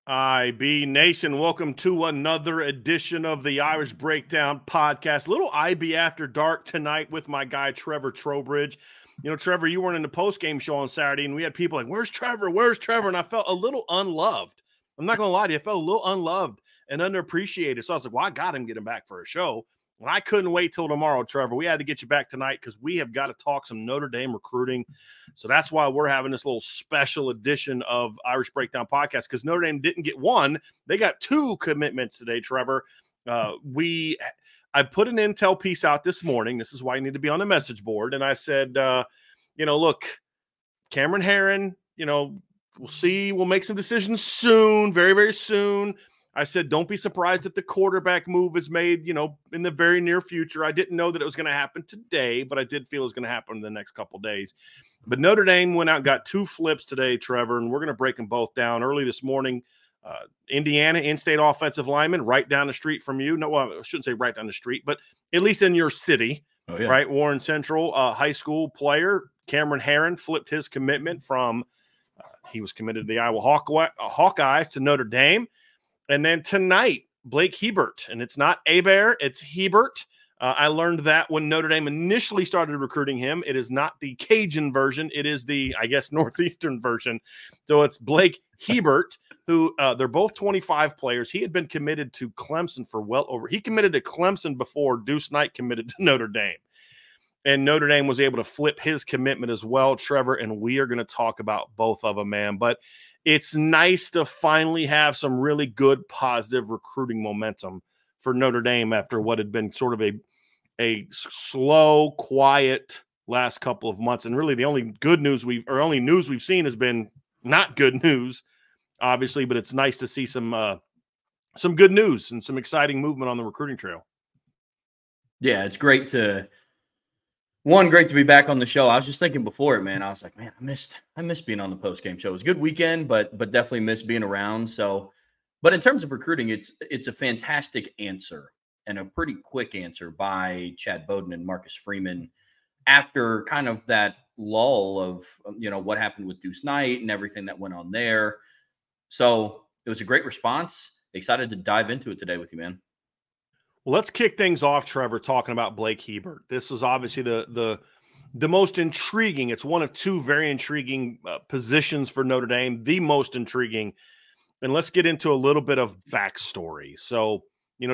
IB Nation, welcome to another edition of the Irish Breakdown podcast. Little IB After Dark tonight with my guy, Trevor Trowbridge. You know, Trevor, you weren't in the post-game show on Saturday, and we had people like, where's Trevor? Where's Trevor? And I felt a little unloved. I'm not going to lie to you. I felt a little unloved and underappreciated. So I was like, well, I got him getting back for a show. And I couldn't wait till tomorrow, Trevor. We had to get you back tonight because we have got to talk some Notre Dame recruiting. So that's why we're having this little special edition of Irish Breakdown podcast, because Notre Dame didn't get one. They got two commitments today, Trevor. I put an intel piece out this morning. This is why you need to be on the message board. And I said, look, Cameron Herron, we'll see. We'll make some decisions soon, very, very soon. I said, don't be surprised if the quarterback move is made, in the very near future. I didn't know that it was going to happen today, but I did feel it was going to happen in the next couple of days. But Notre Dame went out and got two flips today, Trevor, and we're going to break them both down. Early this morning, Indiana in-state offensive lineman right down the street from you. No, well, I shouldn't say right down the street, but at least in your city, right? Warren Central high school player Cameron Herron flipped his commitment from he was committed to the Iowa Hawkeyes to Notre Dame. And then tonight, Blake Hebert, and it's not Hebert, it's Hebert. I learned that when Notre Dame initially started recruiting him. It is not the Cajun version. It is the, I guess, Northeastern version. So it's Blake Hebert, who they're both 25 players. He had been committed to Clemson for he committed to Clemson before Deuce Knight committed to Notre Dame. And Notre Dame was able to flip his commitment as well, Trevor, and we are going to talk about both of them, man. But it's nice to finally have some really good, positive recruiting momentum for Notre Dame after what had been sort of a slow, quiet last couple of months. And really the only only news we've seen has been not good news, obviously, but it's nice to see some good news and some exciting movement on the recruiting trail. Yeah, it's great to be back on the show. I was just thinking before it, man. I was like, man, I missed being on the post-game show. It was a good weekend, but definitely missed being around. So, but in terms of recruiting, it's a fantastic answer and a pretty quick answer by Chad Bowden and Marcus Freeman after kind of that lull of, what happened with Deuce Knight and everything that went on there. So it was a great response. Excited to dive into it today with you, man. Well, let's kick things off, Trevor, talking about Blake Hebert. This is obviously the most intriguing. It's one of two very intriguing positions for Notre Dame, the most intriguing. And let's get into a little bit of backstory. So,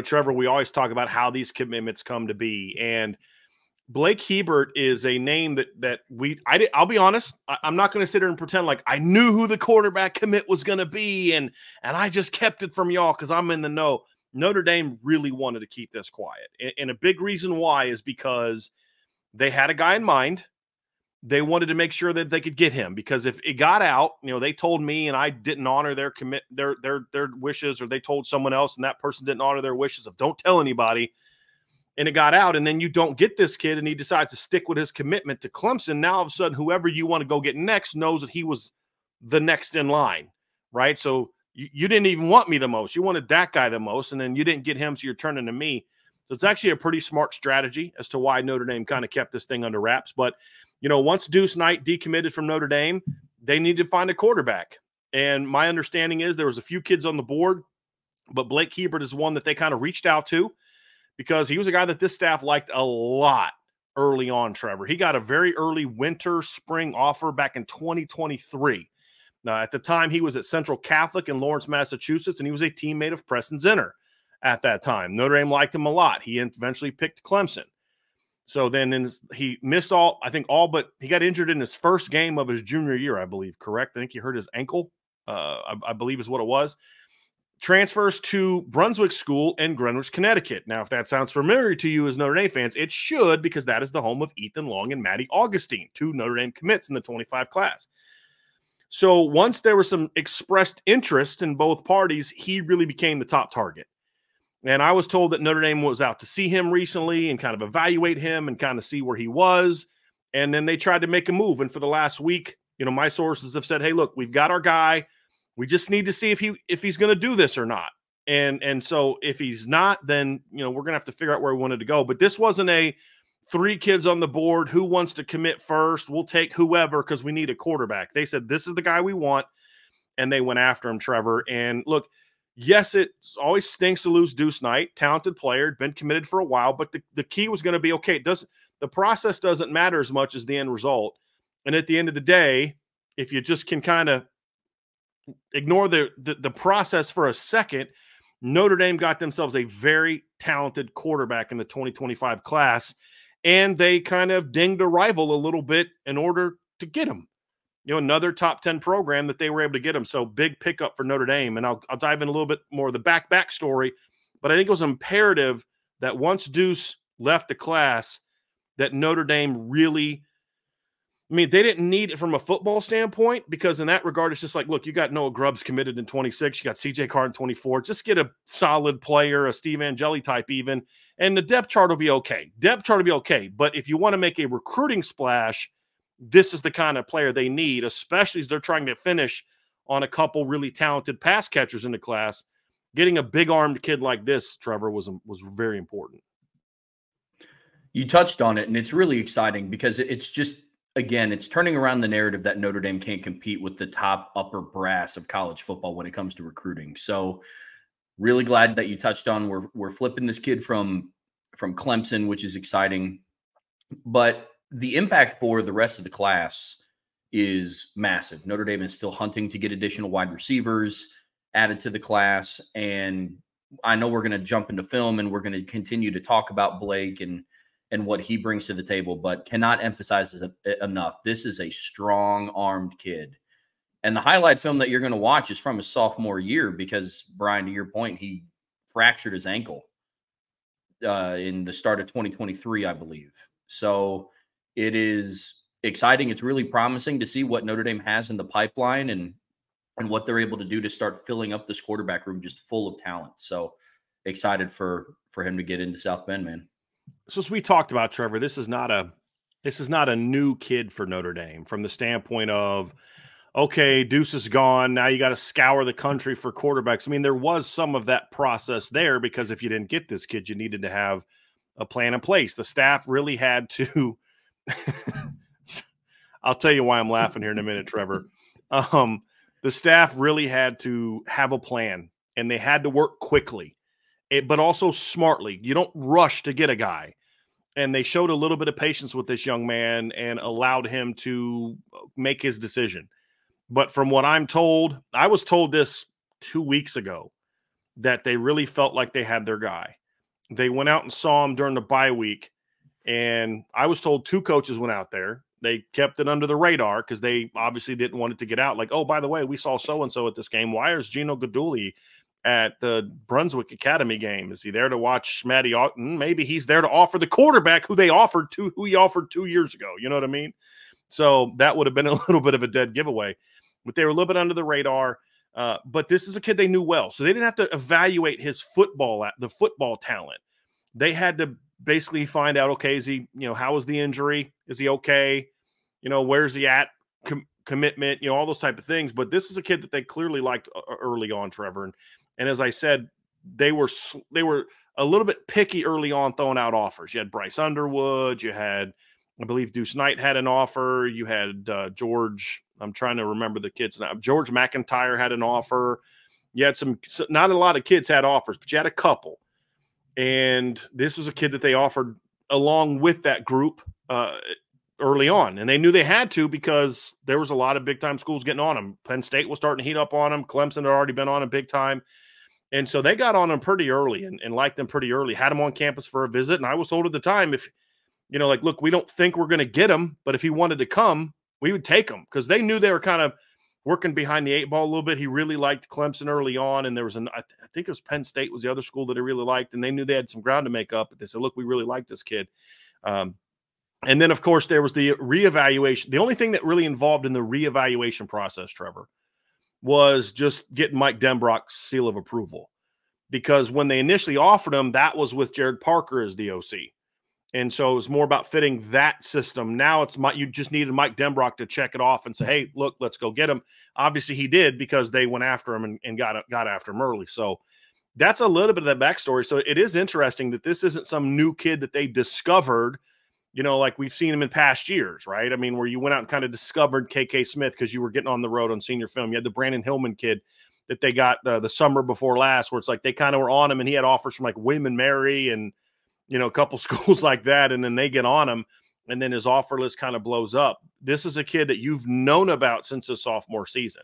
Trevor, we always talk about how these commitments come to be. And Blake Hebert is a name that I'll be honest, I'm not going to sit here and pretend like I knew who the quarterback commit was going to be. And I just kept it from y'all because I'm in the know. Notre Dame really wanted to keep this quiet. And a big reason why is because they had a guy in mind. They wanted to make sure that they could get him, because if it got out, they told me and I didn't honor their wishes, or they told someone else and that person didn't honor their wishes of don't tell anybody, and it got out, and then you don't get this kid and he decides to stick with his commitment to Clemson. Now all of a sudden, whoever you want to go get next knows that he was the next in line, right? So you didn't even want me the most. You wanted that guy the most, and then you didn't get him, so you're turning to me. So it's actually a pretty smart strategy as to why Notre Dame kind of kept this thing under wraps. But, once Deuce Knight decommitted from Notre Dame, they needed to find a quarterback. And my understanding is there was a few kids on the board, but Blake Hebert is one that they kind of reached out to because he was a guy that this staff liked a lot early on, Trevor. He got a very early winter-spring offer back in 2023. At the time, he was at Central Catholic in Lawrence, Massachusetts, and he was a teammate of Preston Zinner at that time. Notre Dame liked him a lot. He eventually picked Clemson. So then he missed but he got injured in his first game of his junior year, I believe, correct? I think he hurt his ankle, I believe is what it was. Transfers to Brunswick School in Greenwich, Connecticut. Now, if that sounds familiar to you as Notre Dame fans, it should, because that is the home of Ethan Long and Maddie Augustine, two Notre Dame commits in the 25 class. So once there was some expressed interest in both parties, he really became the top target. And I was told that Notre Dame was out to see him recently and kind of evaluate him and kind of see where he was. And then they tried to make a move. And for the last week, my sources have said, hey, look, we've got our guy. We just need to see if he's going to do this or not. And so if he's not, then, we're going to have to figure out where we wanted to go. But this wasn't a 3 kids on the board. Who wants to commit first? We'll take whoever because we need a quarterback. They said, this is the guy we want. and they went after him, Trevor. And look, yes, it always stinks to lose Deuce Knight, talented player, been committed for a while, but the key was going to be, okay, the process doesn't matter as much as the end result. And at the end of the day, if you just can kind of ignore the process for a second, Notre Dame got themselves a very talented quarterback in the 2025 class, and they kind of dinged a rival a little bit in order to get him. Another top 10 program that they were able to get him. So big pickup for Notre Dame. And I'll dive in a little bit more of the back story, but I think it was imperative that once Deuce left the class, that Notre Dame really, they didn't need it from a football standpoint, because in that regard, it's just like, look, you got Noah Grubbs committed in 26, you got CJ Carr in 24, just get a solid player, a Steve Angeli type even, and the depth chart will be okay. But if you want to make a recruiting splash, this is the kind of player they need, especially as they're trying to finish on a couple really talented pass catchers in the class. Getting a big-armed kid like this, Trevor, was very important. You touched on it, and it's really exciting because it's just, again, it's turning around the narrative that Notre Dame can't compete with the top upper brass of college football when it comes to recruiting. So really glad that you touched on we're flipping this kid from Clemson, which is exciting. But the impact for the rest of the class is massive. Notre Dame is still hunting to get additional wide receivers added to the class. And I know we're going to jump into film and we're going to continue to talk about Blake and what he brings to the table, but cannot emphasize this enough. This is a strong-armed kid. And the highlight film that you're going to watch is from his sophomore year because, Brian, to your point, he fractured his ankle in the start of 2023, I believe. So it is exciting. It's really promising to see what Notre Dame has in the pipeline and what they're able to do to start filling up this quarterback room just full of talent. So excited for him to get into South Bend, man. So as we talked about, Trevor, this is not a new kid for Notre Dame from the standpoint of, okay, Deuce is gone. Now you got to scour the country for quarterbacks. There was some of that process there because if you didn't get this kid, you needed to have a plan in place. The staff really had to I'll tell you why I'm laughing here in a minute, Trevor. The staff really had to have a plan, and they had to work quickly, but also smartly. You don't rush to get a guy. And they showed a little bit of patience with this young man and allowed him to make his decision. But from what I'm told, I was told this 2 weeks ago, that they really felt like they had their guy. They went out and saw him during the bye week. And I was told 2 coaches went out there. They kept it under the radar because they obviously didn't want it to get out. Like, oh, by the way, we saw so-and-so at this game. Why is Gino Gaduli at the Brunswick Academy game? Is he there to watch Matty Ogden? Maybe he's there to offer the quarterback who he offered 2 years ago. You know what I mean? So that would have been a little bit of a dead giveaway. But they were a little bit under the radar. But this is a kid they knew well. So they didn't have to evaluate his the football talent. They had to basically find out, okay, is he, how was the injury? Is he okay? Where's he at? Commitment, all those type of things. But this is a kid that they clearly liked early on, Trevor. And as I said, they were a little bit picky early on throwing out offers. You had Bryce Underwood. You had, I believe, Deuce Knight had an offer. You had George. I'm trying to remember the kids now. George McIntyre had an offer. You had not a lot of kids had offers, but you had a couple. And this was a kid that they offered along with that group early on. And they knew they had to because there was a lot of big-time schools getting on him. Penn State was starting to heat up on him. Clemson had already been on him big time. And so they got on him pretty early and liked him pretty early, had him on campus for a visit. And I was told at the time, if, look, we don't think we're going to get him, but if he wanted to come, we would take him because they knew they were kind of working behind the 8 ball a little bit. He really liked Clemson early on, and there was I think it was Penn State was the other school that he really liked, and they knew they had some ground to make up. But they said, look, we really like this kid. And then, of course, there was the reevaluation. The only thing that really involved in the reevaluation process, Trevor, was just getting Mike Denbrock's seal of approval. Because when they initially offered him, that was with Jared Parker as the OC. And so it was more about fitting that system. Now you just needed Mike Denbrock to check it off and say, hey, look, let's go get him. Obviously he did because they went after him and got after him early. So that's a little bit of that backstory. So it is interesting that this isn't some new kid that they discovered, you know, like we've seen him in past years, right? I mean, where you went out and kind of discovered KK Smith because you were getting on the road on senior film. You had the Brandon Hillman kid that they got the summer before last, where it's like they kind of were on him, and he had offers from like William and Mary and, you know, a couple schools like that, and then they get on him, and then his offer list kind of blows up. This is a kid that you've known about since his sophomore season.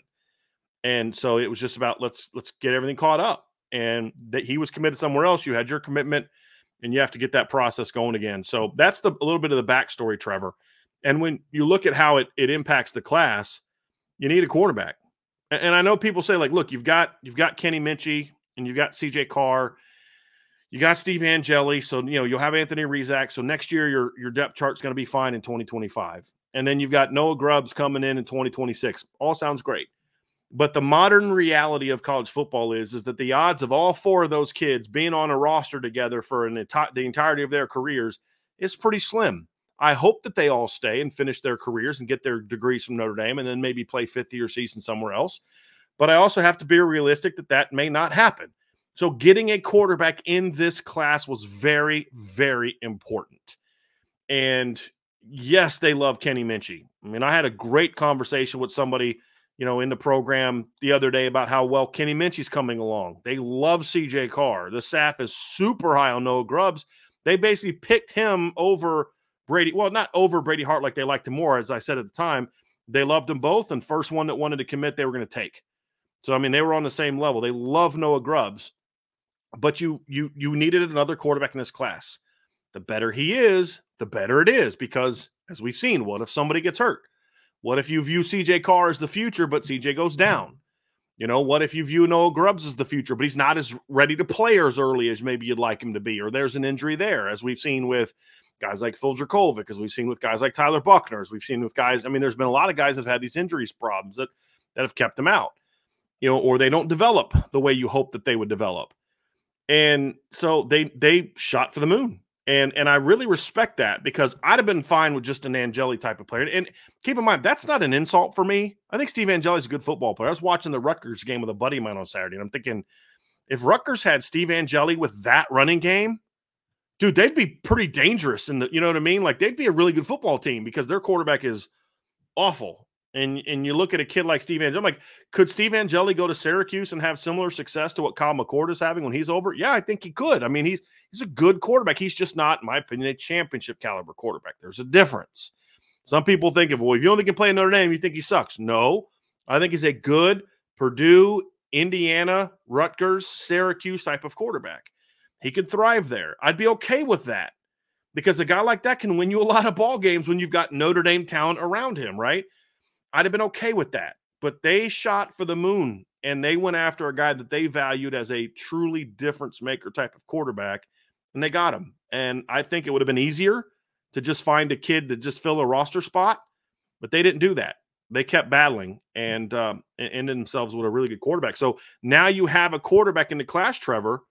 And so it was just about let's get everything caught up. And that he was committed somewhere else. You had your commitment, and you have to get that process going again. So that's a little bit of the backstory, Trevor. And when you look at how it impacts the class, you need a quarterback. And I know people say, like, look, you've got Kenny Minchey and you've got CJ Carr, you got Steve Angeli. So, you know, you'll have Anthony Rizak. So next year, your depth chart's going to be fine in 2025. And then you've got Noah Grubbs coming in 2026. All sounds great. But the modern reality of college football is that the odds of all four of those kids being on a roster together for the entirety of their careers is pretty slim. I hope that they all stay and finish their careers and get their degrees from Notre Dame and then maybe play fifth-year season somewhere else. But I also have to be realistic that may not happen. So getting a quarterback in this class was very, very important. And yes, they love Kenny Minchey. I mean, I had a great conversation with somebody, you know, in the program the other day about how well Kenny Minchey's coming along. They love CJ Carr. The staff is super high on Noah Grubbs. They basically picked him over Brady. Well, not over Brady Hart like they liked him more, as I said at the time. They loved them both, and first one that wanted to commit, they were going to take. So, I mean, they were on the same level. They love Noah Grubbs, but you needed another quarterback in this class. The better he is, the better it is, because as we've seen, what if somebody gets hurt? What if you view CJ Carr as the future, but CJ goes down? You know, what if you view Noah Grubbs as the future, but he's not as ready to play as early as maybe you'd like him to be, or there's an injury there, as we've seen with guys like Phil Dracovic, as we've seen with guys like Tyler Buckner, as we've seen with guys. I mean, there's been a lot of guys that have had these injuries problems that have kept them out, you know, or they don't develop the way you hope that they would develop. And so they shot for the moon. And I really respect that, because I'd have been fine with just an Angeli type of player. And keep in mind, that's not an insult for me. I think Steve Angeli's a good football player. I was watching the Rutgers game with a buddy of mine on Saturday, and I'm thinking, if Rutgers had Steve Angeli with that running game, dude, they'd be pretty dangerous. You know what I mean? Like, they'd be a really good football team, because their quarterback is awful. And you look at a kid like Steve Angeli, I'm like, could Steve Angeli go to Syracuse and have similar success to what Kyle McCord is having when he's over? Yeah, I think he could. I mean, he's a good quarterback. He's just not, in my opinion, a championship caliber quarterback. There's a difference. Some people think well, if you only can play in Notre Dame, you think he sucks. No, I think he's a good Purdue, Indiana, Rutgers, Syracuse type of quarterback. He could thrive there. I'd be okay with that, because a guy like that can win you a lot of ball games when you've got Notre Dame talent around him, right? I'd have been okay with that. But they shot for the moon, and they went after a guy that they valued as a truly difference maker type of quarterback, and they got him. And I think it would have been easier to just find a kid to just fill a roster spot, but they didn't do that. They kept battling and ended themselves with a really good quarterback. So now you have a quarterback in the class, Trevor,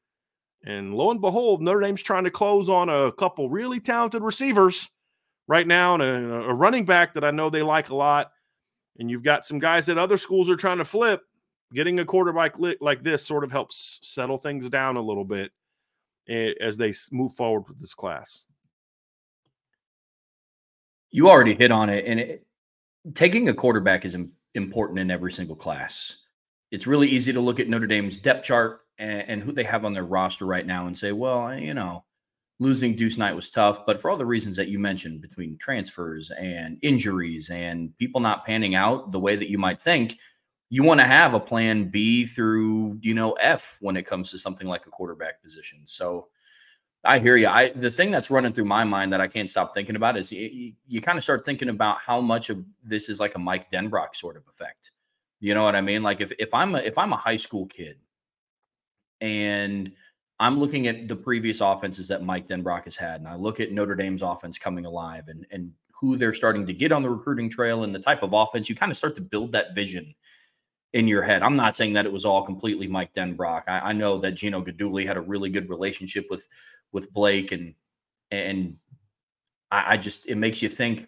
and lo and behold, Notre Dame's trying to close on a couple really talented receivers right now, and a running back that I know they like a lot. And you've got some guys that other schools are trying to flip. Getting a quarterback like this sort of helps settle things down a little bit as they move forward with this class. You already hit on it. And taking a quarterback is important in every single class. It's really easy to look at Notre Dame's depth chart and who they have on their roster right now and say, well, you know, losing Deuce Knight was tough, but for all the reasons that you mentioned, between transfers and injuries and people not panning out the way that you might think, you want to have a plan B through, you know, F when it comes to something like a quarterback position. So I hear you. The thing that's running through my mind that I can't stop thinking about is you kind of start thinking about how much of this is like a Mike Denbrock sort of effect. You know what I mean? Like if I'm a high school kid and I'm looking at the previous offenses that Mike Denbrock has had, and I look at Notre Dame's offense coming alive and who they're starting to get on the recruiting trail and the type of offense, you kind of start to build that vision in your head. I'm not saying that it was all completely Mike Denbrock. I know that Gino Guidugli had a really good relationship with Blake, and I just, it makes you think,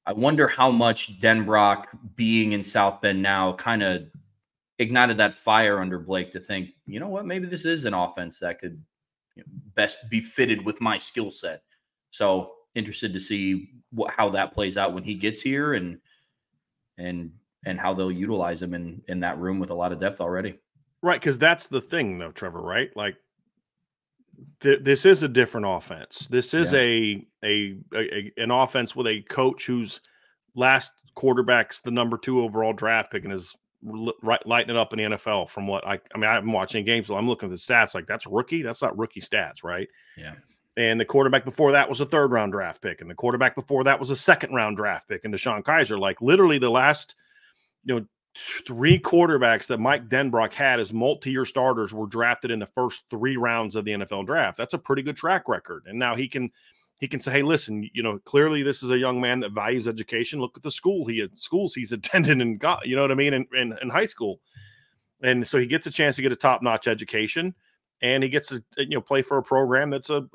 I wonder how much Denbrock being in South Bend now kind of ignited that fire under Blake to think, you know what, maybe this is an offense that could best be fitted with my skill set. So interested to see how that plays out when he gets here, and how they'll utilize him in that room with a lot of depth already. Right, because that's the thing, though, Trevor. Right, like this is a different offense. This is an offense with a coach whose last quarterback's the #2 overall draft pick and is lighting it up in the NFL. From what I mean, I haven't watched any games, so I'm looking at the stats. Like, that's rookie. That's not rookie stats, right? Yeah. And the quarterback before that was a 3rd-round draft pick, and the quarterback before that was a 2nd-round draft pick. And Deshaun Kaiser, like literally the last, 3 quarterbacks that Mike Denbrock had as multi-year starters were drafted in the first 3 rounds of the NFL draft. That's a pretty good track record. And now he can say, hey, listen, clearly this is a young man that values education. Look at the schools he's attended and got, you know what I mean, in high school. And so he gets a chance to get a top-notch education, and he gets to play for a program that's a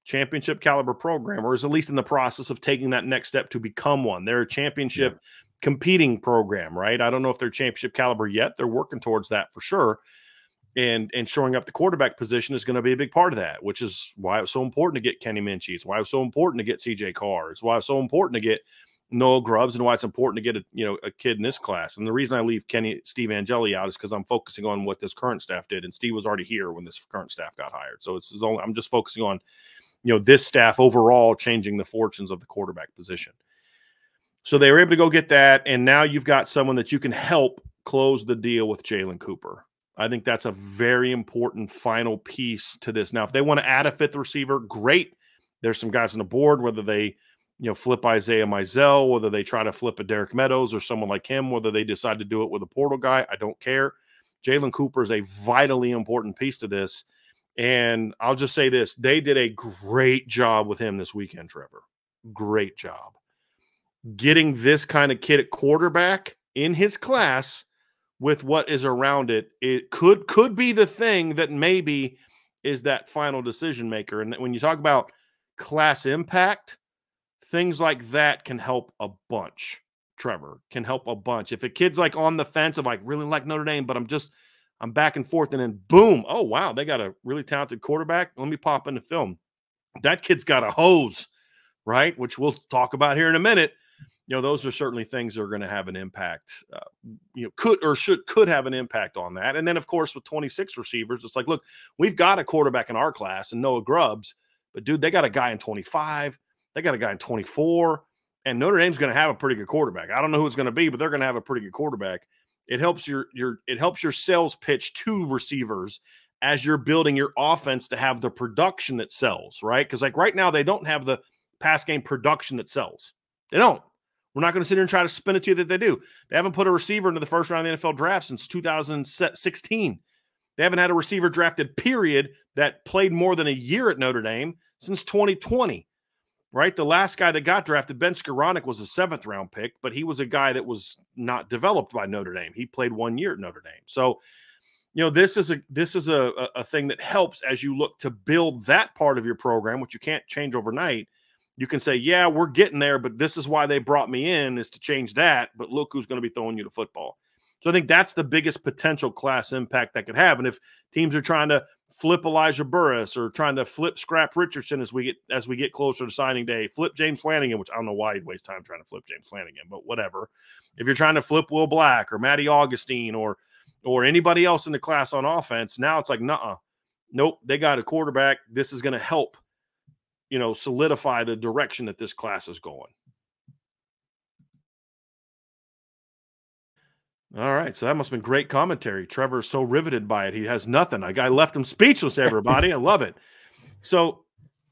championship caliber program, or is at least in the process of taking that next step to become one. They're a championship competing program, right? I don't know if they're championship caliber yet. They're working towards that for sure. And showing up the quarterback position is going to be a big part of that, which is why it was so important to get Kenny Minchie. It's why it was so important to get CJ Carr. It's why it's so important to get Noah Grubbs, and why it's important to get a kid in this class. And the reason I leave Steve Angeli out is because I'm focusing on what this current staff did, and Steve was already here when this current staff got hired. So I'm just focusing on this staff overall changing the fortunes of the quarterback position. So they were able to go get that, and now you've got someone that you can help close the deal with Jalen Cooper. I think that's a very important final piece to this. Now, if they want to add a 5th receiver, great. There's some guys on the board, whether they flip Isaiah Mizell, whether they try to flip a Derek Meadows or someone like him, whether they decide to do it with a portal guy, I don't care. Jalen Cooper is a vitally important piece to this. And I'll just say this. They did a great job with him this weekend, Trevor. Great job. Getting this kind of kid at quarterback in his class with what is around it, it could be the thing that maybe is that final decision maker. And when you talk about class impact, things like that can help a bunch, Trevor, can help a bunch. If a kid's like on the fence of like really like Notre Dame, but I'm back and forth, and then boom, oh, wow, they got a really talented quarterback. Let me pop in the film. That kid's got a hose, right? Which we'll talk about here in a minute. Those are certainly things that are going to have an impact, could have an impact on that. And then, of course, with 26 receivers, it's like, look, we've got a quarterback in our class and Noah Grubbs, but dude, they got a guy in 25, they got a guy in 24, and Notre Dame's going to have a pretty good quarterback. I don't know who it's going to be, but they're going to have a pretty good quarterback. It helps your sales pitch to receivers as you're building your offense to have the production that sells, right? Because like right now, they don't have the pass game production that sells. They don't. We're not going to sit here and try to spin it to you that they do. They haven't put a receiver into the 1st round of the NFL draft since 2016. They haven't had a receiver drafted, period, that played more than a year at Notre Dame since 2020, right? The last guy that got drafted, Ben Skoranek, was a 7th-round pick, but he was a guy that was not developed by Notre Dame. He played 1 year at Notre Dame. So, this is a thing that helps as you look to build that part of your program, which you can't change overnight. You can say, yeah, we're getting there, but this is why they brought me in, is to change that. But look who's going to be throwing you the football. So I think that's the biggest potential class impact that could have. And if teams are trying to flip Elijah Burris or trying to flip Scrap Richardson as we get closer to signing day, flip James Flanagan, which I don't know why he'd waste time trying to flip James Flanagan, but whatever. If you're trying to flip Will Black or Matty Augustine or anybody else in the class on offense, now it's like, nuh-uh. Nope, they got a quarterback. This is going to help solidify the direction that this class is going. All right. So that must have been great commentary. Trevor's so riveted by it. He has nothing. I left him speechless, everybody. I love it. So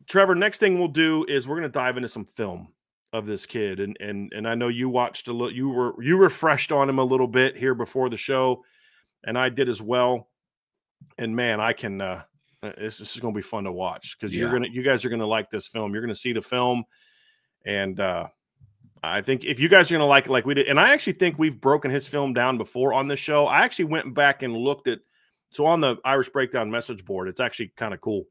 Trevor, next thing we'll do is we're going to dive into some film of this kid. And I know you watched a little, you refreshed on him a little bit here before the show, and I did as well. And man, I can, this is going to be fun to watch because you guys are going to like this film. You're going to see the film. And I think if you guys are going to like it like we did, and I actually think we've broken his film down before on this show. I actually went back and looked at, so on the Irish Breakdown message board, it's actually kind of cool.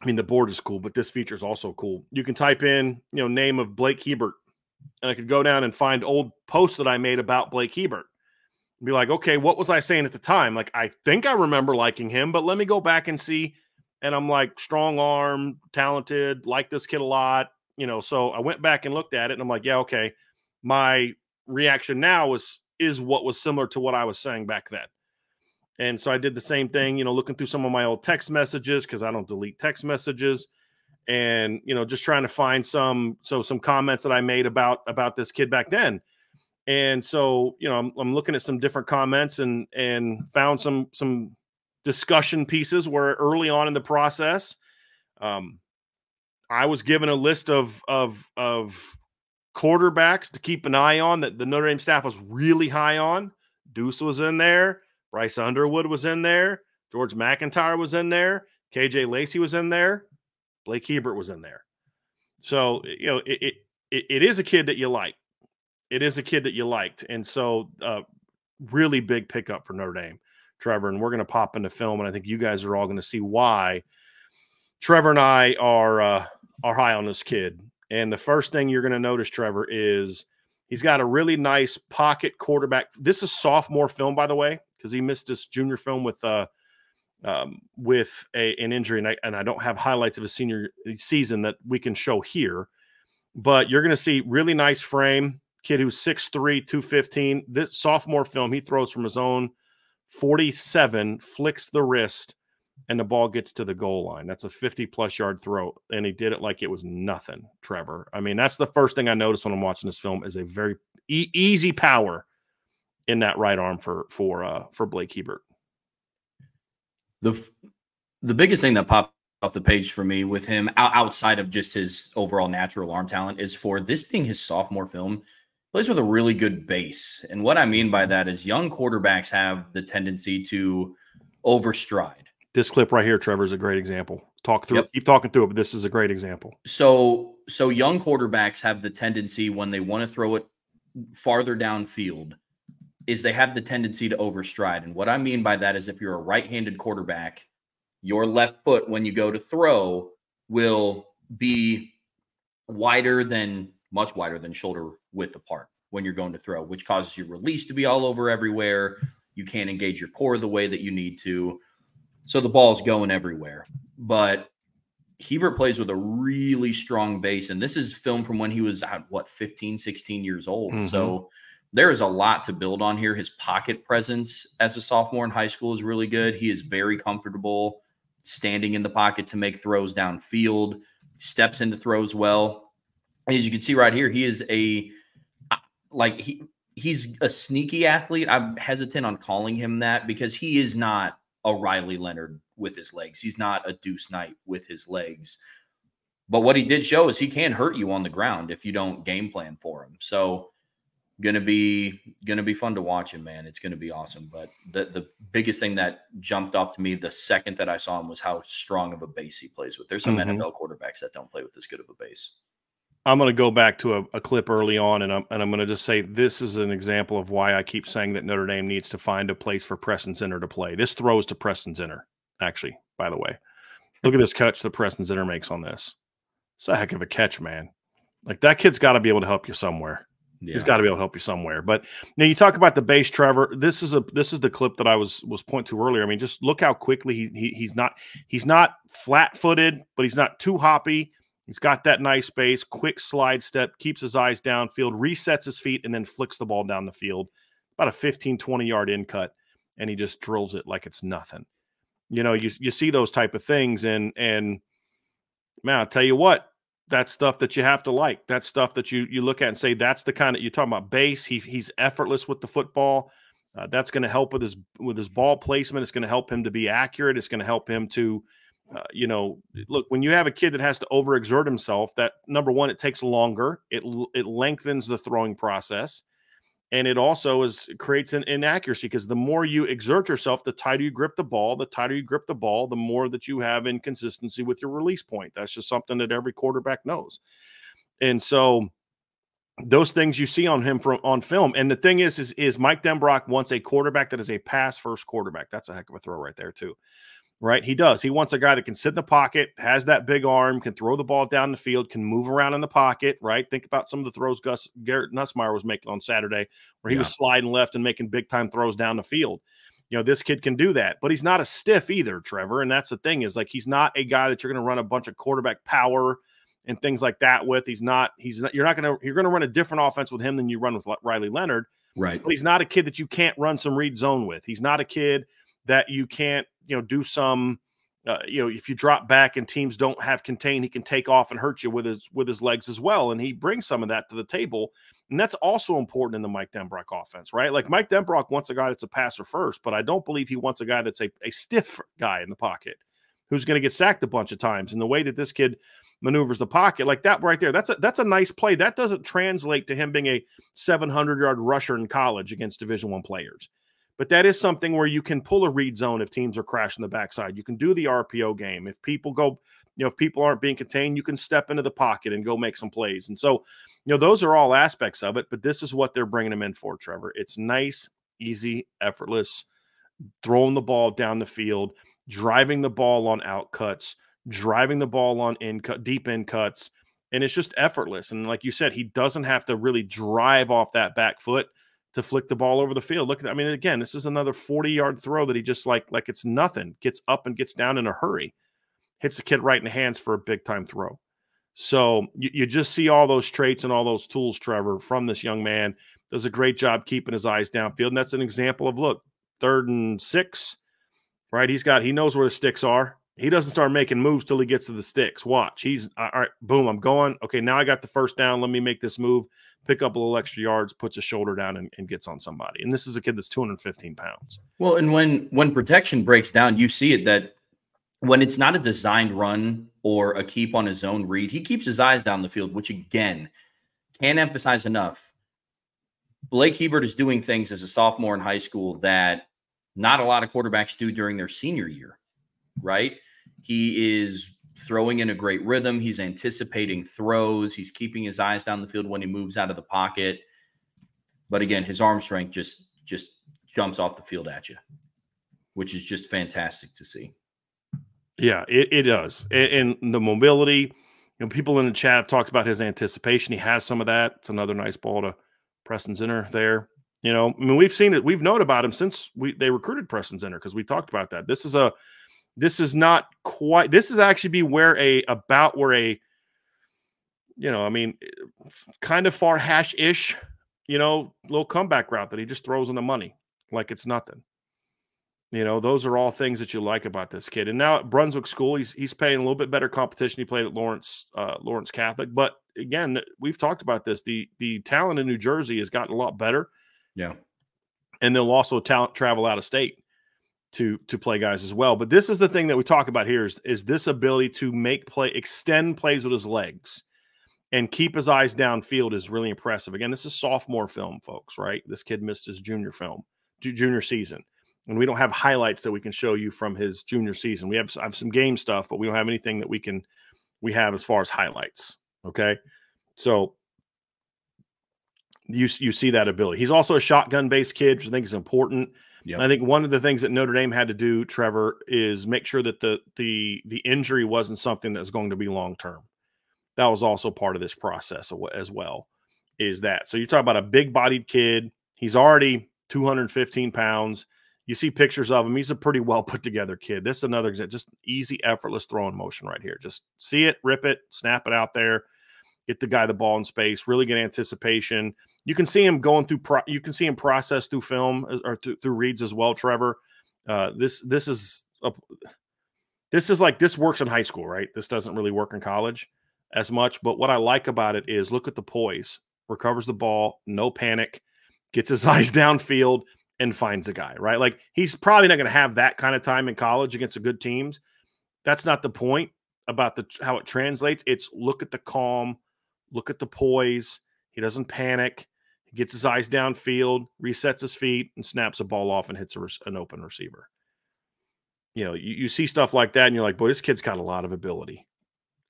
I mean, the board is cool, but this feature is also cool. You can type in, name of Blake Hebert, and I could go down and find old posts that I made about Blake Hebert. Be like, okay, what was I saying at the time? Like, I think I remember liking him, but let me go back and see And I'm like, strong arm, talented, like this kid a lot, you know. So I went back and looked at it and I'm like, yeah, okay. My reaction now is what was similar to what I was saying back then. And so I did the same thing, you know, looking through some of my old text messages, because I don't delete text messages, and, you know, just trying to find some comments that I made about this kid back then. And so, you know, I'm looking at some different comments and found some discussion pieces where early on in the process, I was given a list of quarterbacks to keep an eye on that the Notre Dame staff was really high on. Deuce was in there. Bryce Underwood was in there. George McIntyre was in there. KJ Lacey was in there. Blake Hebert was in there. So, you know, it is a kid that you like. It is a kid that you liked. And so really big pickup for Notre Dame, Trevor. And we're going to pop into film, and I think you guys are all going to see why Trevor and I are high on this kid. And the first thing you're going to notice, Trevor, is he's got a really nice pocket quarterback. This is sophomore film, by the way, because he missed his junior film with an injury, and I don't have highlights of his senior season that we can show here. But you're going to see really nice frame, kid who's 6'3", 215. This sophomore film, he throws from his own 47, flicks the wrist, and the ball gets to the goal line. That's a 50-plus yard throw, and he did it like it was nothing, Trevor. I mean, that's the first thing I noticed when I'm watching this film, is a very easy power in that right arm for Blake Hebert. The biggest thing that popped off the page for me with him, outside of just his overall natural arm talent, is for this being his sophomore film, plays with a really good base. And what I mean by that is young quarterbacks have the tendency to overstride. This clip right here, Trevor, is a great example. Talk through it. Keep talking through it, but this is a great example. So young quarterbacks have the tendency, when they want to throw it farther downfield, is they have the tendency to overstride. And what I mean by that is, if you're a right-handed quarterback, your left foot, when you go to throw, will be much wider than shoulder width apart when you're going to throw, which causes your release to be all over everywhere. You can't engage your core the way that you need to. So the ball's going everywhere. But Hebert plays with a really strong base. And this is film from when he was, 15, 16 years old. Mm-hmm. So there is a lot to build on here. His pocket presence as a sophomore in high school is really good. He is very comfortable standing in the pocket to make throws downfield, steps into throws well. And as you can see right here, he is he's a sneaky athlete. I'm hesitant on calling him that, because he is not a Riley Leonard with his legs. He's not a Deuce Knight with his legs. But what he did show is he can hurt you on the ground if you don't game plan for him. So gonna be fun to watch him, man. It's gonna be awesome. But the biggest thing that jumped off to me the second that I saw him was how strong of a base he plays with. There's some NFL quarterbacks that don't play with this good of a base. I'm going to go back to a clip early on, and I'm going to just say this is an example of why I keep saying that Notre Dame needs to find a place for Preston Zinner to play. This throws to Preston Zinner, actually, by the way. Look at this catch that Preston Zinner makes on this. It's a heck of a catch, man. Like, that kid's got to be able to help you somewhere. Yeah. He's got to be able to help you somewhere. But now you talk about the base, Trevor. This is the clip that I was pointing to earlier. I mean, just look how quickly he's not flat-footed, but he's not too hoppy. He's got that nice base, quick slide step, keeps his eyes downfield, resets his feet, and then flicks the ball down the field. About a 15, 20-yard in cut, and he just drills it like it's nothing. You know, you see those type of things, and man, I'll tell you what, that's stuff that you have to like. That's stuff that you look at and say, that's the kind of, you're talking about base. He's effortless with the football. That's going to help with his ball placement. It's going to help him to be accurate. It's going to help him to look, when you have a kid that has to overexert himself, that, number one, it takes longer. It lengthens the throwing process. And it also creates an inaccuracy, because the more you exert yourself, the tighter you grip the ball. The tighter you grip the ball, the more that you have inconsistency with your release point. That's just something that every quarterback knows. And so those things you see on him on film. And the thing is Mike Denbrock wants a quarterback that is a pass-first quarterback. That's a heck of a throw right there, too. Right? He does. He wants a guy that can sit in the pocket, has that big arm, can throw the ball down the field, can move around in the pocket, right? Think about some of the throws Garrett Nussmeier was making on Saturday, where he was sliding left and making big-time throws down the field. you know, this kid can do that, but he's not a stiff either, Trevor. And that's the thing, is like, he's not a guy that you're going to run a bunch of quarterback power and things like that with. You're going to run a different offense with him than you run with Riley Leonard. Right. But he's not a kid that you can't run some read zone with. He's not a kid that you can't, you know, do some, you know, if you drop back and teams don't have contain, he can take off and hurt you with his legs as well. And he brings some of that to the table. And that's also important in the Mike Denbrock offense, right? Like, Mike Denbrock wants a guy that's a passer first, but I don't believe he wants a guy that's a stiff guy in the pocket who's going to get sacked a bunch of times. And the way that this kid maneuvers the pocket like that right there, that's a nice play. That doesn't translate to him being a 700-yard rusher in college against Division I players. But that is something where you can pull a read zone if teams are crashing the backside. You can do the RPO game. If people go, you know, if people aren't being contained, you can step into the pocket and go make some plays. And so, you know, those are all aspects of it, but this is what they're bringing him in for, Trevor. It's nice, easy, effortless, throwing the ball down the field, driving the ball on out cuts, driving the ball on deep in cuts, and it's just effortless. And like you said, he doesn't have to really drive off that back foot to flick the ball over the field. Look at that. I mean, again, this is another 40-yard throw that he just like it's nothing, gets up and gets down in a hurry, hits the kid right in the hands for a big-time throw. So you just see all those traits and all those tools, Trevor, from this young man. Does a great job keeping his eyes downfield. And that's an example of, look, 3rd and 6, right? He knows where the sticks are. He doesn't start making moves till he gets to the sticks. Watch. He's all right. Boom. I'm going. Okay. Now I got the first down. Let me make this move, pick up a little extra yards, puts his shoulder down and gets on somebody. And this is a kid that's 215 pounds. Well, and when protection breaks down, you see it that when it's not a designed run or a keep on his own read, he keeps his eyes down the field, which again, can't emphasize enough. Blake Hebert is doing things as a sophomore in high school that not a lot of quarterbacks do during their senior year, right? He is throwing in a great rhythm. He's anticipating throws. He's keeping his eyes down the field when he moves out of the pocket. But again, his arm strength just jumps off the field at you, which is just fantastic to see. Yeah, it does. And the mobility, you know, people in the chat have talked about his anticipation. He has some of that. It's another nice ball to Preston Zinner there. You know, I mean, we've seen it. We've known about him since they recruited Preston Zinner, because we talked about that. This is not quite, this is actually where a, you know, I mean, kind of far hash-ish, you know, little comeback route that he just throws in the money like it's nothing. You know, those are all things that you like about this kid. And now at Brunswick School, he's paying a little bit better competition. He played at Lawrence Catholic. But again, we've talked about this. The talent in New Jersey has gotten a lot better. Yeah. And they'll also travel out of state to play guys as well. But this is the thing that we talk about here is this ability to extend plays with his legs and keep his eyes downfield is really impressive. Again, this is sophomore film, folks, right? This kid missed his junior season. And we don't have highlights that we can show you from his junior season. We have some game stuff, but we don't have anything that we have as far as highlights. Okay. So you see that ability. He's also a shotgun-based kid, which I think is important. Yep. I think one of the things that Notre Dame had to do, Trevor, is make sure that the injury wasn't something that was going to be long-term. That was also part of this process as well, is that. So you talk about a big-bodied kid. He's already 215 pounds. You see pictures of him. He's a pretty well put together kid. This is another example, just easy, effortless throwing motion right here. Just see it, rip it, snap it out there, get the guy the ball in space, really good anticipation. You can see him going through, you can see him process through film or through reads as well, Trevor. This works in high school, right? This doesn't really work in college as much. But what I like about it is look at the poise, recovers the ball, no panic, gets his eyes downfield, and finds a guy, right? Like, he's probably not going to have that kind of time in college against the good teams. That's not the point about how it translates. It's look at the calm, look at the poise. He doesn't panic. He gets his eyes downfield, resets his feet, and snaps a ball off and hits an open receiver. You know, you see stuff like that, and you're like, boy, this kid's got a lot of ability.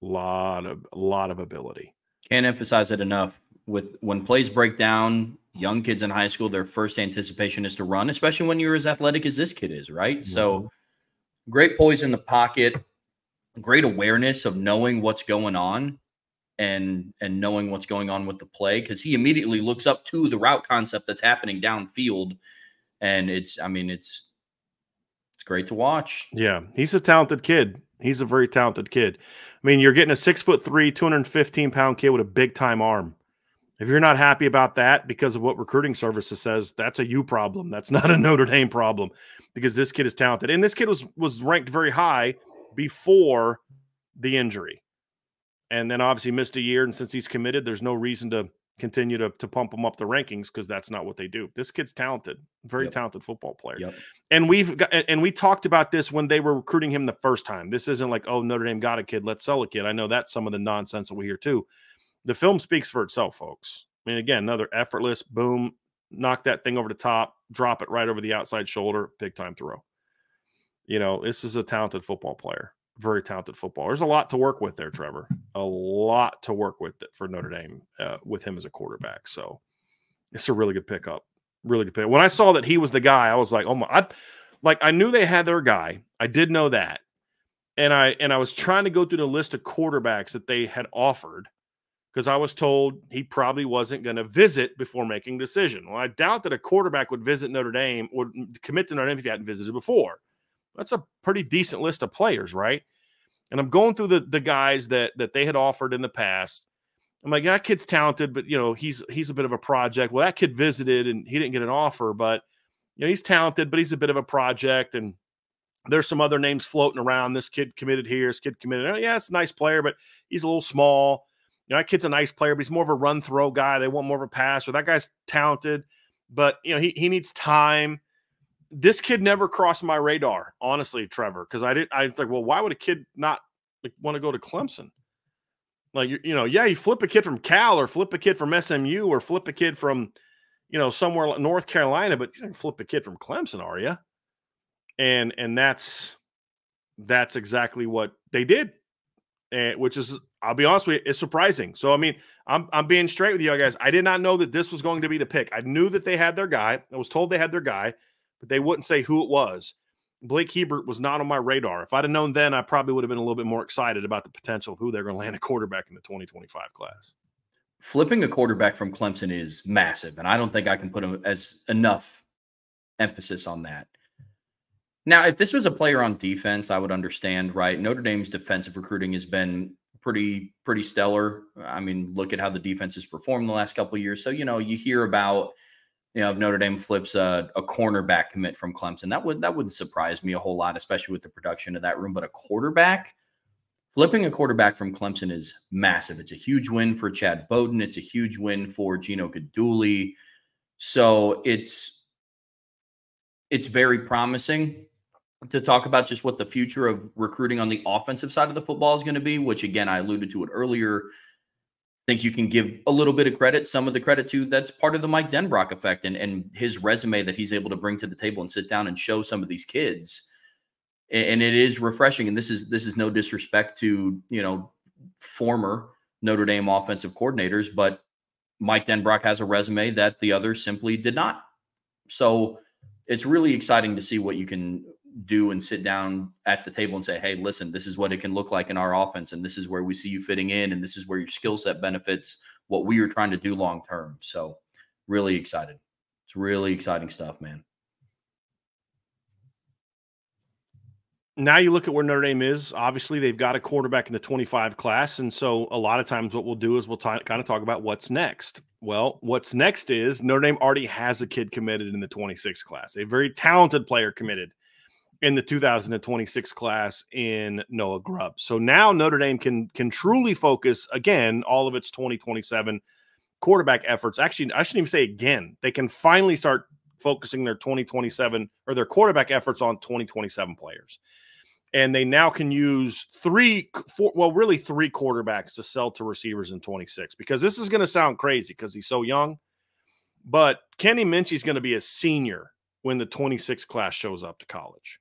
A lot of ability. Can't emphasize it enough. When plays break down, young kids in high school, their first anticipation is to run, especially when you're as athletic as this kid is, right? Mm-hmm. So great poise in the pocket, great awareness of knowing what's going on and knowing what's going on with the play, because he immediately looks up to the route concept that's happening downfield. And it's great to watch. Yeah, he's a talented kid. He's a very talented kid. I mean, you're getting a 6'3", 215-pound kid with a big-time arm. If you're not happy about that because of what recruiting services says, that's a you problem. That's not a Notre Dame problem, because this kid is talented. And this kid was ranked very high before the injury. And then obviously missed a year. And since he's committed, there's no reason to continue to pump him up the rankings, because that's not what they do. This kid's talented, very talented football player. And we talked about this when they were recruiting him the first time. This isn't like, oh, Notre Dame got a kid, let's sell a kid. I know that's some of the nonsense that we hear too. The film speaks for itself, folks. I mean, again, another effortless, boom, knock that thing over the top, drop it right over the outside shoulder, big time throw. You know, this is a talented football player, very talented football. There's a lot to work with there, Trevor. A lot to work with for Notre Dame with him as a quarterback. So it's a really good pickup, really good pick. When I saw that he was the guy, I was like, oh my! I knew they had their guy. I did know that, and I was trying to go through the list of quarterbacks that they had offered, because I was told he probably wasn't going to visit before making a decision. Well, I doubt that a quarterback would visit Notre Dame or commit to Notre Dame if he hadn't visited before. That's a pretty decent list of players, right? And I'm going through the guys that they had offered in the past. I'm like, yeah, that kid's talented, but, you know, he's a bit of a project. Well, that kid visited and he didn't get an offer, but, you know, he's talented, but he's a bit of a project. And there's some other names floating around. This kid committed here. This kid committed. Oh, yeah, it's a nice player, but he's a little small. You know, that kid's a nice player, but he's more of a run throw guy. They want more of a pass. Or that guy's talented, but, you know, he needs time. This kid never crossed my radar, honestly, Trevor, because I was like, well, why would a kid not want to go to Clemson? Like, you know, yeah, you flip a kid from Cal or flip a kid from SMU or flip a kid from, you know, somewhere like North Carolina, but you don't flip a kid from Clemson, are you? And that's exactly what they did, which is, I'll be honest with you, it's surprising. So, I mean, I'm being straight with you guys. I did not know that this was going to be the pick. I knew that they had their guy. I was told they had their guy, but they wouldn't say who it was. Blake Hebert was not on my radar. If I'd have known then, I probably would have been a little bit more excited about the potential of who they're going to land a quarterback in the 2025 class. Flipping a quarterback from Clemson is massive, and I don't think I can put enough emphasis on that. Now, if this was a player on defense, I would understand, right? Notre Dame's defensive recruiting has been pretty stellar. I mean, look at how the defense has performed the last couple of years. So, you know, you hear about, you know, if Notre Dame flips a cornerback commit from Clemson, that wouldn't surprise me a whole lot, especially with the production of that room. But a quarterback, flipping a quarterback from Clemson is massive. It's a huge win for Chad Bowden. It's a huge win for Gino Guidugli. So it's very promising to talk about just what the future of recruiting on the offensive side of the football is going to be, which, again, I alluded to it earlier. I think you can give a little bit of credit, some of the credit to, that's part of the Mike Denbrock effect and his resume that he's able to bring to the table and sit down and show some of these kids. And it is refreshing. And this is no disrespect to, you know, former Notre Dame offensive coordinators, but Mike Denbrock has a resume that the others simply did not. So it's really exciting to see what you can do and sit down at the table and say, hey, listen, this is what it can look like in our offense, and this is where we see you fitting in, and this is where your skill set benefits what we are trying to do long term. So really excited. It's really exciting stuff, man. Now you look at where Notre Dame is. Obviously, they've got a quarterback in the 25 class, and so a lot of times what we'll do is we'll kind of talk about what's next. Well, what's next is Notre Dame already has a kid committed in the 26 class, a very talented player committed in the 2026 class in Noah Grubb. So now Notre Dame can truly focus, again, all of its 2027 quarterback efforts. Actually, I shouldn't even say again. They can finally start focusing their 2027 or their quarterback efforts on 2027 players. And they now can use three quarterbacks to sell to receivers in 26, because this is going to sound crazy because he's so young. But Kenny Minchey's going to be a senior when the 26 class shows up to college.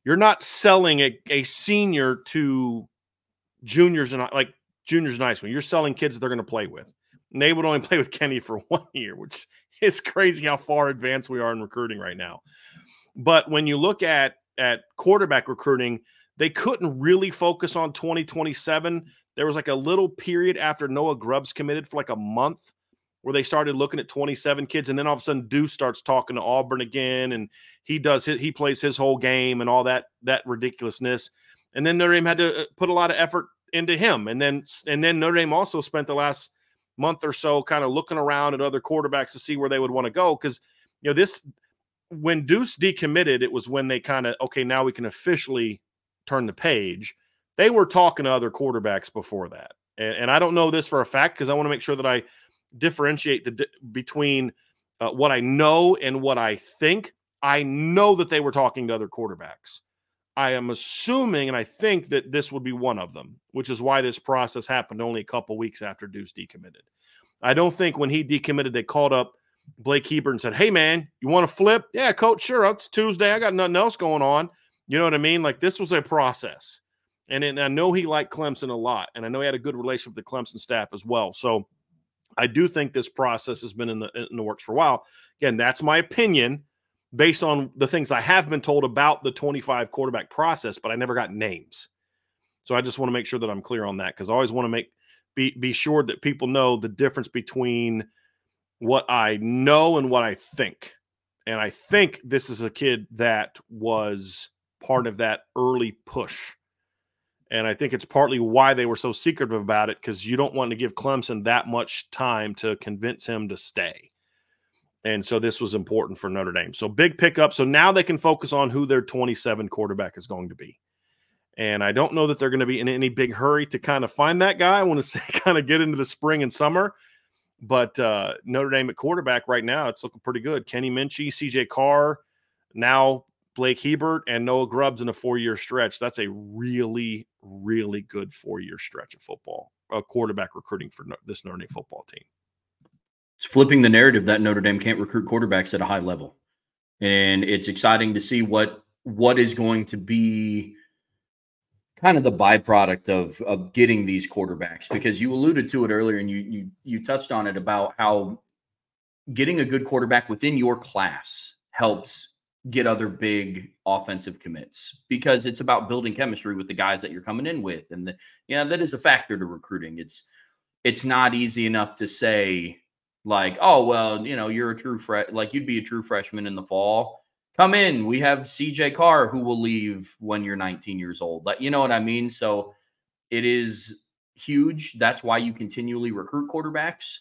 You're not selling a senior to juniors and like juniors in high school. You're selling kids that they're going to play with. And they would only play with Kenny for 1 year, which is crazy how far advanced we are in recruiting right now. But when you look at quarterback recruiting, they couldn't really focus on 2027. There was like a little period after Noah Grubb's committed for like a month where they started looking at 27 kids, and then all of a sudden Deuce starts talking to Auburn again, and he plays his whole game and all that ridiculousness. And then Notre Dame had to put a lot of effort into him. And then Notre Dame also spent the last month or so kind of looking around at other quarterbacks to see where they would want to go. Because, when Deuce decommitted, it was when they kind of, okay, now we can officially turn the page. They were talking to other quarterbacks before that. And I don't know this for a fact because I want to make sure that I differentiate between what I know and what I think. I know that they were talking to other quarterbacks. I am assuming, and I think that this would be one of them, which is why this process happened only a couple weeks after Deuce decommitted. I don't think when he decommitted, they called up Blake Hebert and said, hey, man, you want to flip? Yeah, coach, sure. It's Tuesday. I got nothing else going on. You know what I mean? Like, this was a process. And I know he liked Clemson a lot, and I know he had a good relationship with the Clemson staff as well. So I do think this process has been in the works for a while. Again, that's my opinion based on the things I have been told about the 25 quarterback process, but I never got names. So I just want to make sure that I'm clear on that, because I always want to be sure that people know the difference between what I know and what I think. And I think this is a kid that was part of that early push. And I think it's partly why they were so secretive about it, because you don't want to give Clemson that much time to convince him to stay. And so this was important for Notre Dame. So big pickup. So now they can focus on who their 27 quarterback is going to be. And I don't know that they're going to be in any big hurry to kind of find that guy. I want to say kind of get into the spring and summer. But Notre Dame at quarterback right now, it's looking pretty good. Kenny Minchie, CJ Carr, now Blake Hebert, and Noah Grubbs in a 4-year stretch. That's a really, really good 4-year stretch of football, quarterback recruiting for this Notre Dame football team. It's flipping the narrative that Notre Dame can't recruit quarterbacks at a high level. And it's exciting to see what is going to be kind of the byproduct of getting these quarterbacks, because you alluded to it earlier and you touched on it about how getting a good quarterback within your class helps get other big offensive commits, because it's about building chemistry with the guys that you're coming in with. And that is a factor to recruiting. It's not easy enough to say like, oh, well, you're a true you'd be a true freshman in the fall. Come in. We have CJ Carr who will leave when you're 19 years old. You know what I mean? So it is huge. That's why you continually recruit quarterbacks.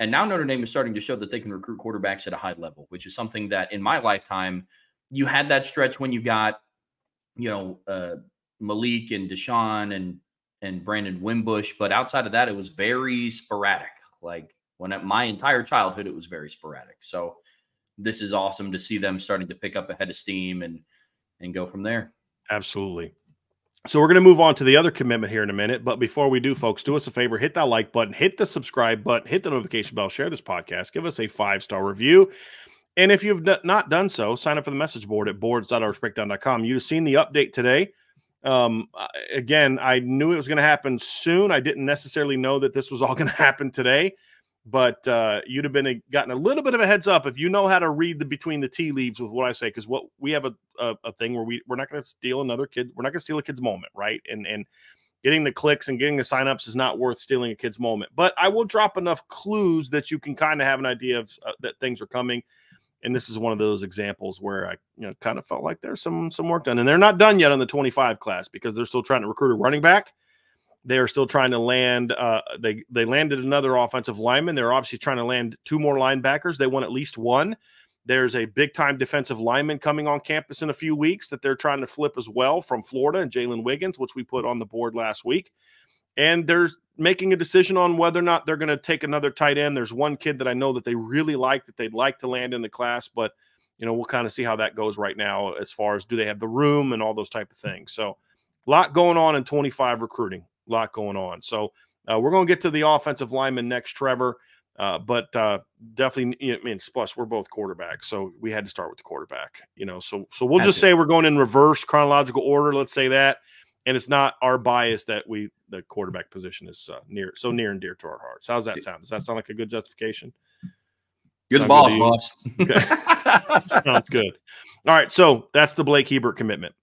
And now Notre Dame is starting to show that they can recruit quarterbacks at a high level, which is something that in my lifetime, you had that stretch when you got, Malik and Deshaun and Brandon Wimbush. But outside of that, it was very sporadic. Like my entire childhood, it was very sporadic. So this is awesome to see them starting to pick up a head of steam and go from there. Absolutely. So we're going to move on to the other commitment here in a minute. But before we do, folks, do us a favor, hit that like button, hit the subscribe button, hit the notification bell, share this podcast, give us a 5-star review. And if you've not done so, sign up for the message board at boards.oursbreakdown.com. You've seen the update today. Again, I knew it was going to happen soon. I didn't necessarily know that this was all going to happen today. But you'd have gotten a little bit of a heads up if you know how to read between the tea leaves with what I say, because what we have a thing where we're not going to steal another kid. We're not going to steal a kid's moment, right? And getting the clicks and getting the signups is not worth stealing a kid's moment. But I will drop enough clues that you can kind of have an idea of that things are coming. And this is one of those examples where I kind of felt like there's some work done, and they're not done yet on the 25 class because they're still trying to recruit a running back. They are still trying to land. They landed another offensive lineman. They're obviously trying to land 2 more linebackers. They want at least 1. There's a big-time defensive lineman coming on campus in a few weeks that they're trying to flip as well from Florida, and Jalen Wiggins, which we put on the board last week. And they're making a decision on whether or not they're going to take another tight end. There's one kid that I know that they really like that they'd like to land in the class, but we'll kind of see how that goes right now as far as do they have the room and all those type of things. So a lot going on in 25 recruiting. Lot going on. So we're going to get to the offensive lineman next, Trevor. But definitely, plus we're both quarterbacks, so we had to start with the quarterback. So we'll just say we're going in reverse chronological order. Let's say that, and it's not our bias that the quarterback position is near and dear to our hearts. How's that sound? Does that sound like a good justification? You're the boss. Okay. Sounds good. All right, so that's the Blake Hebert commitment.